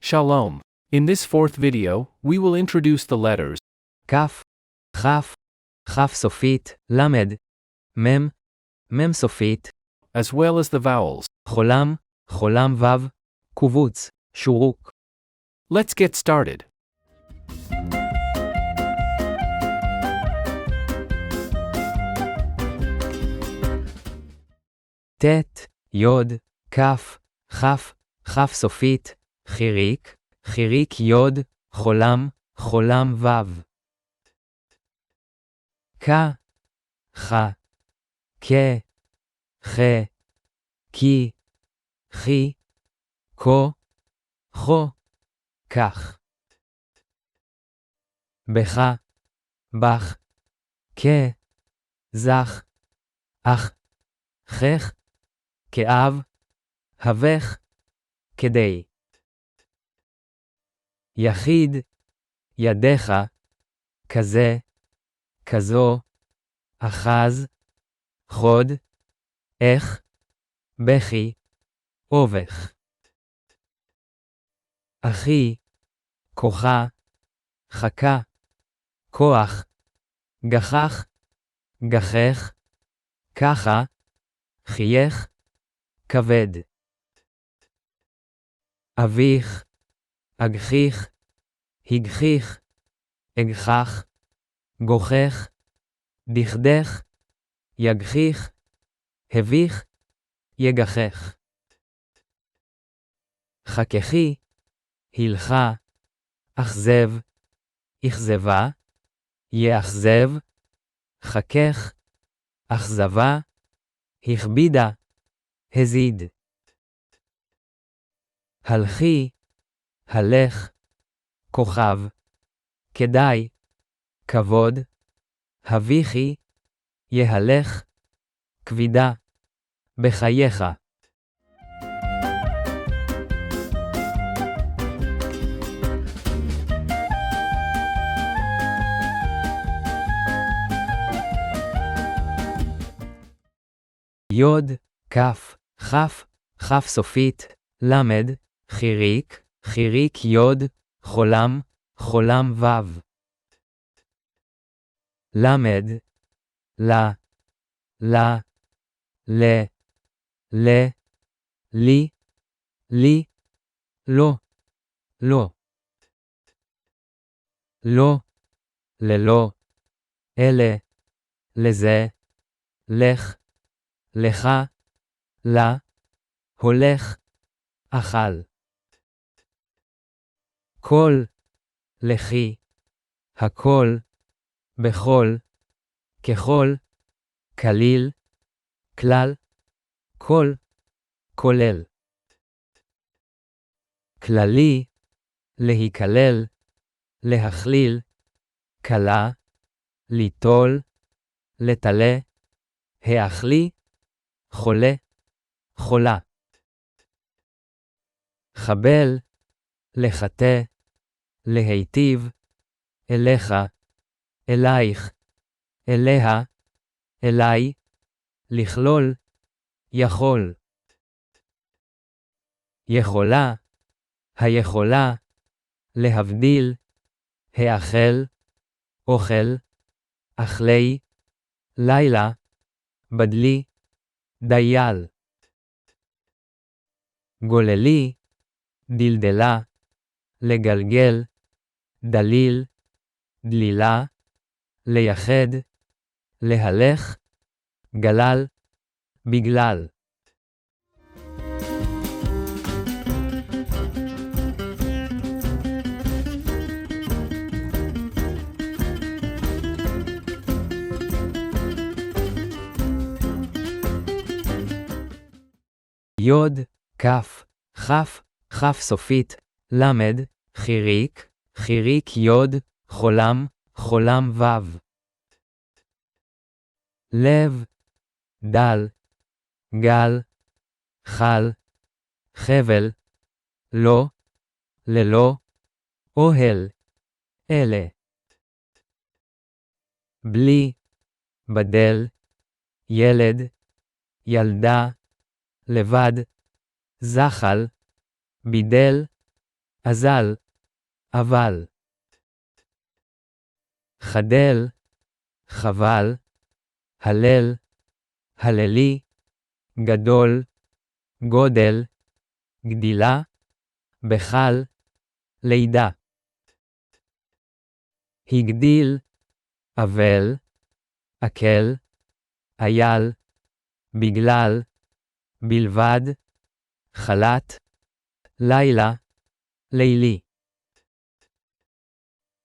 Shalom. In this fourth video, we will introduce the letters כף, כף, כף סופית, למד, מם, מם סופית, as well as the vowels. חולם, חולם וו, qouboutz, shourouq. Let's get started. תית, יוד, כף, כף, כף סופית, hiriq, hiriq יוד, חולם, חולם וו. כ, ח, כ, ח, כי, חי, כו, חו, כך. בך, בך, כ, זך, אך, חך, כאב, הבך, כדי. יחיד, ידך, כזה, כזו, אחז, חוד, איך, בכי, אובך. אחי, כוחה, חכה, כוח, גחך, גחך, ככה, חייך, כבד. אביך, אגחיך, הגחיך, אגחך, גוחך, דכדך, יגחיך, הביך, יגחך. חככי, הלכה, אכזב, אכזבה, יאכזב, חכך, אכזבה, הכבידה, הזיד. הלכי, הלך, כוכב, כדאי, כבוד, הביכי, יהלך, כבידה, בחייך. יוד, כף, כף, כף סופית, למד, hiriq, hiriq יוד, חולם, חולם וו. למד, לה, לה, ל, ל, לי, לי, לא, לא. לא, ללא, אלה, לזה, לך, לך, לה, הולך, אכל. כל, לכי, הכל, בכל, ככל, כליל, כלל, כל, כולל. כללי, להיכלל, להכליל, כלה, ליטול, לטלה, האכלי, חולה, חולה. חבל, לחטא, להיטיב, אליך, אלייך, אליה, אליי, לכלול, יכול. יכולה, היכולה, להבדיל, האכל, אוכל, אכלי, לילה, בדלי, דייל. גוללי, דלדלה, לגלגל, דליל, דלילה, לייחד, להלך, גלל, בגלל. יוד, כף, כף, כף סופית, למד, hiriq, hiriq יוד, חולם, חולם וו. לב, דל, גל, חל, חבל, לא, ללא, אוהל, אלה. בלי, בדל, ילד, ילדה, לבד, זחל, בידל, אזל, אבל. חדל, חבל, הלל, הללי, גדול, גודל, גדילה, בחל, לידה. הגדיל, אבל, אקל, אייל, בגלל, בלבד, חלת, לילה, לילי.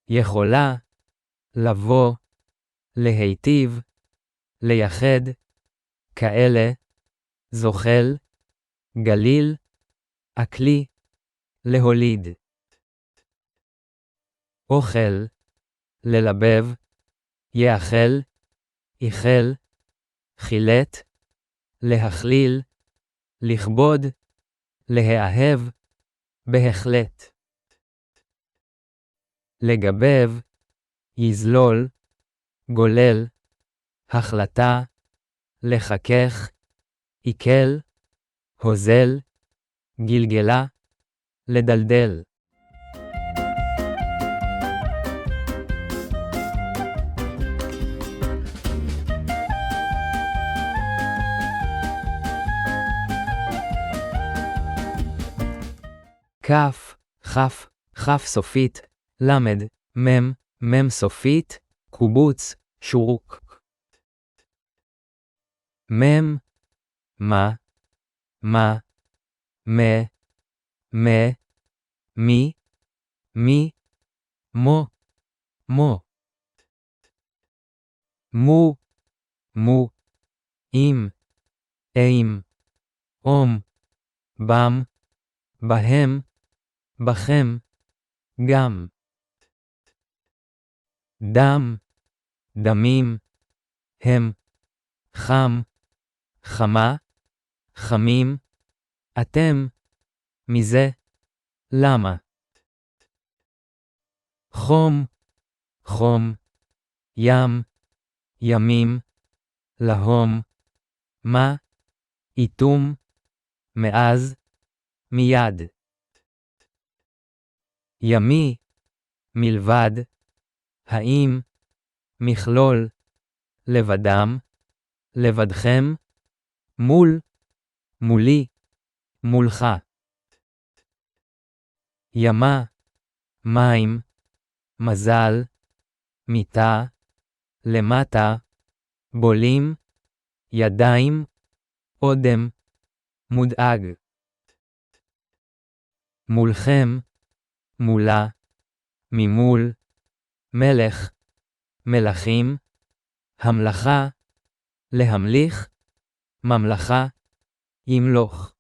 יכולה, לבוא, להיטיב, לייחד, כאלה, זוחל, גליל, אקלי, להוליד. אוכל, ללבב, יאכל, איחל, חילט, להכליל, לכבוד, להאהב, בהחלט. לגבב, יזלול, גולל, החלטה, לחכך, עיכל, הוזל, גלגלה, לדלדל. כף, חף, חף סופית, למד, מם, מם סופית, קובוץ, שורוק. מם, מה, מי, מו, מו, אם, אום, בם, בהם, בכם, גם. דם, דמים, הם, חם, חמה, חמים, אתם, מזה, למה. חום, חום, ים, ימים, להום, מה, איתום, מאז, מיד. ימי, מלבד, האם, מכלול, לבדם, לבדכם, מול, מולי, מולך. ימה, מים, מזל, מיטה, למטה, בולים, ידיים, אודם, מודאג. מולכם, מולה, ממול, מלך, מלכים, המלכה, להמליך, ממלכה, ימלוך.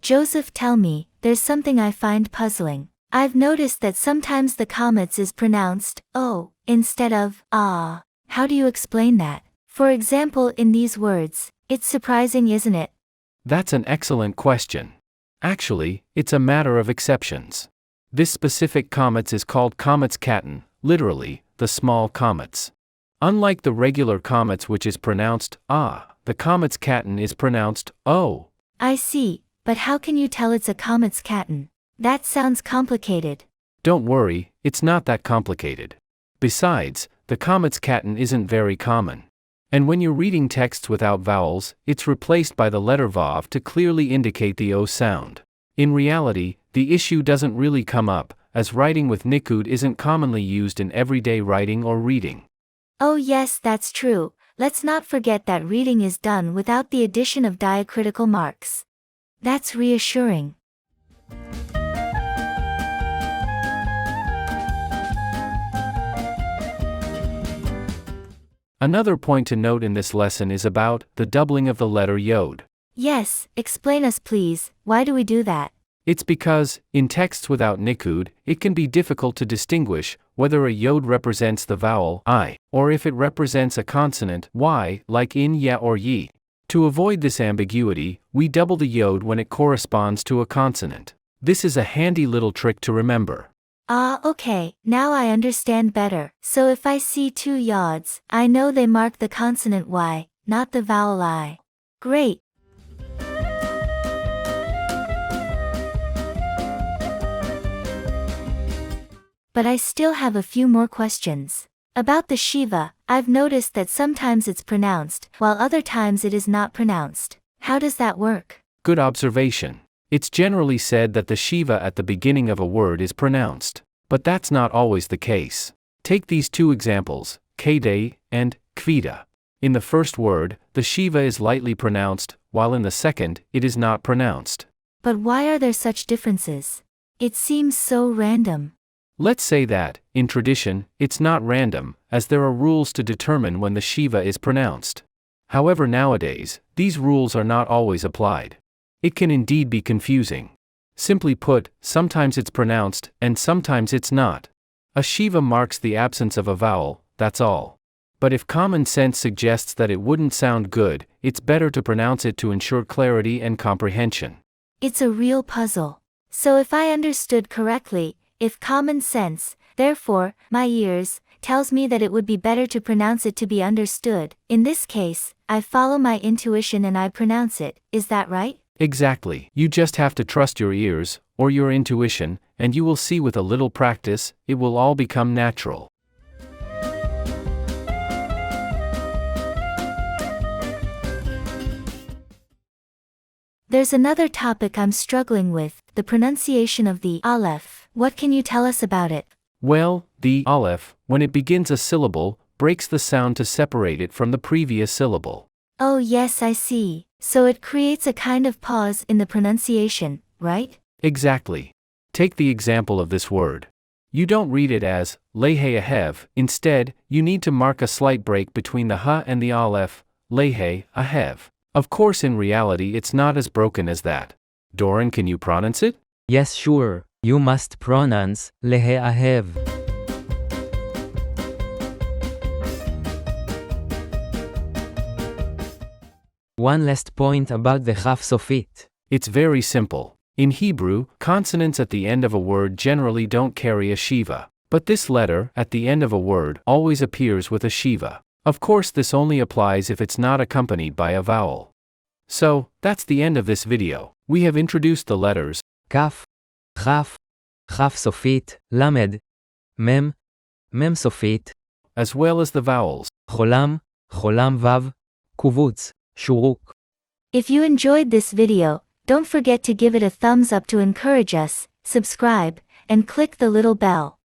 Joseph, tell me, there's something I find puzzling. I've noticed that sometimes the Qamatz is pronounced O instead of ah. How do you explain that? For example, in these words, it's surprising, isn't it? That's an excellent question. Actually, it's a matter of exceptions. This specific Qamatz is called Qamatz qatan, literally, the small Qamatz. Unlike the regular Qamatz which is pronounced ah, the Qamatz qatan is pronounced o. I see, but how can you tell it's a Qamatz qatan? That sounds complicated. Don't worry, it's not that complicated. Besides, the Qamatz qatan isn't very common. And when you're reading texts without vowels, it's replaced by the letter vav to clearly indicate the O sound. In reality, the issue doesn't really come up, as writing with nikud isn't commonly used in everyday writing or reading. Oh yes, that's true. Let's not forget that reading is done without the addition of diacritical marks. That's reassuring. Another point to note in this lesson is about the doubling of the letter yod. Yes, explain us please, why do we do that? It's because, in texts without nikud, it can be difficult to distinguish whether a yod represents the vowel I, or if it represents a consonant y, like in ya or yi. To avoid this ambiguity, we double the yod when it corresponds to a consonant. This is a handy little trick to remember. Ah, okay, now I understand better. So if I see two yods, I know they mark the consonant Y, not the vowel I. Great. But I still have a few more questions. About the Sheva, I've noticed that sometimes it's pronounced, while other times it is not pronounced. How does that work? Good observation. It's generally said that the Sheva at the beginning of a word is pronounced. But that's not always the case. Take these two examples, kede and kvida. In the first word, the Sheva is lightly pronounced, while in the second, it is not pronounced. But why are there such differences? It seems so random. Let's say that, in tradition, it's not random, as there are rules to determine when the Sheva is pronounced. However, nowadays, these rules are not always applied. It can indeed be confusing. Simply put, sometimes it's pronounced, and sometimes it's not. A Sheva marks the absence of a vowel, that's all. But if common sense suggests that it wouldn't sound good, it's better to pronounce it to ensure clarity and comprehension. It's a real puzzle. So if I understood correctly, if common sense, therefore, my ears, tells me that it would be better to pronounce it to be understood, in this case, I follow my intuition and I pronounce it, is that right? Exactly. You just have to trust your ears, or your intuition, and you will see with a little practice, it will all become natural. There's another topic I'm struggling with, the pronunciation of the Aleph. What can you tell us about it? Well, the Aleph, when it begins a syllable, breaks the sound to separate it from the previous syllable. Oh yes, I see. So it creates a kind of pause in the pronunciation, right? Exactly. Take the example of this word. You don't read it as lehe ahev. Instead, you need to mark a slight break between the ha and the aleph, lehe ahev. Of course, in reality, it's not as broken as that. Doran, can you pronounce it? Yes, sure. You must pronounce lehe ahev. One last point about the Khaf Sofit. It's very simple. In Hebrew, consonants at the end of a word generally don't carry a Sheva. But this letter, at the end of a word, always appears with a Sheva. Of course, this only applies if it's not accompanied by a vowel. So, that's the end of this video. We have introduced the letters Kaf, Khaf, Khaf Sofit, lamèd, mem, mem Sofit, as well as the vowels holam, holam vav, qouboutz, shourouq. If you enjoyed this video, don't forget to give it a thumbs up to encourage us, subscribe, and click the little bell.